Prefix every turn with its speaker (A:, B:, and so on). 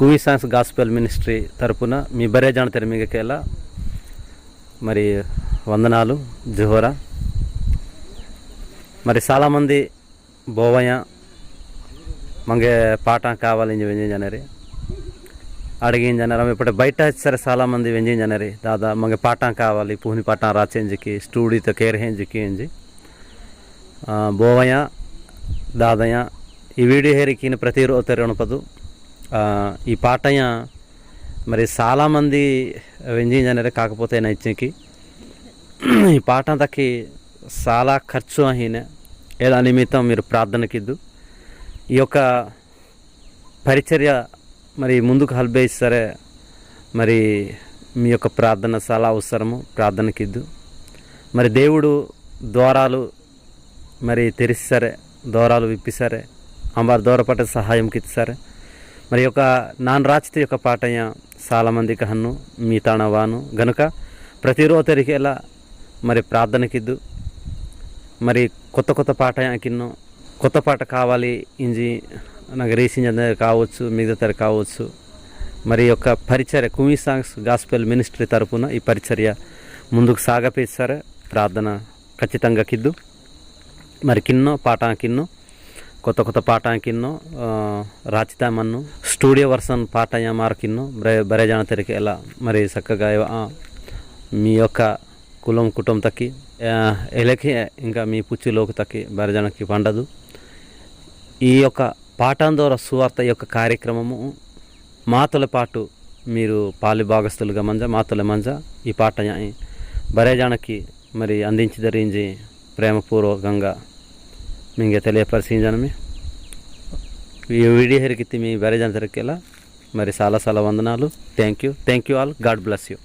A: కువి songs gospel ministry తరపున మీ బరేజాన తెరమిగకేలా మరి వందనాలు జోహరా. మరి చాలామంది బోవయ్య మంగే పాట కావాలి వెంజింగ్ ಜನರಿ అడిగిన ಜನರ ఇప్పుడు బయట సరే చాలామంది వెంజింగ్ ಜನರಿ దాదా మంగే పాట కావాలి పూని పాట రాచేంజికి స్టూడియోతో కేర్ హేంజికి ఎంజి బోవయ్య దాదయ్య ఈ వీడియో హేరికి ప్రతిరోజు తెరవనపదు ఈ పాటయ్య మరి చాలామంది వెంజింగ్ ಜನರಿ కాకపోతే నచ్చింకి ఈ పాట తక్కి చాలా ఖర్చు అయిన ఏదా నిమిత్తం మీరు ప్రార్థనకిద్దు ఈ యొక్క పరిచర్య మరి ముందుకు హల్బేస్తారే మరి మీ యొక్క ప్రార్థన చాలా అవసరము. ప్రార్థనకిద్దు మరి దేవుడు ద్వారాలు మరి తెరిస్తారే, ద్వారాలు విప్పిస్తారే, అమ్మారు దూరపట్ట సహాయంకి ఇస్తారే. మరి యొక్క నాన్ రాచిత యొక్క పాటయ్య చాలామందికి హన్ను మీ తాణవాను గనుక ప్రతిరోజు తెరికేలా మరి ప్రార్థనకిద్దు. మరి కొత్త కొత్త పాట కిన్నో కొత్త పాట కావాలి ఇంజి నాకు రేసింజ కావచ్చు, మిగతా కావచ్చు. మరి యొక్క పరిచర్య కువి సాంగ్స్ గాస్పెల్ మినిస్ట్రీ తరపున ఈ పరిచర్య ముందుకు సాగపేస్తారే. ప్రార్థన ఖచ్చితంగా కిద్దు. మరి కిన్నో పాట కిన్నో కొత్త కొత్త పాట కిన్నో రాచితామన్ను స్టూడియో వర్షన్ పాట మారకిన్నో బరేజాన తెరికి ఎలా మరి చక్కగా మీ యొక్క కులం కుటుంబం తక్కి ఎలకి ఇంకా మీ పుచ్చిలోకి తక్కి బరజనకి పండదు. ఈ యొక్క పాఠం ద్వారా సువార్త యొక్క కార్యక్రమము మాతల పాటు మీరు పాలి భాగస్తులుగా మాతల మంజ ఈ పాట బరేజానకి మరి అందించి ధరించి ప్రేమపూర్వకంగా మీకు తెలియపరిచించనమి. ఈ వీడియో హెరికిత్తి మీ బరేజాన తెరకేలా మరి చాలా వందనాలు. Thank you all. God bless you.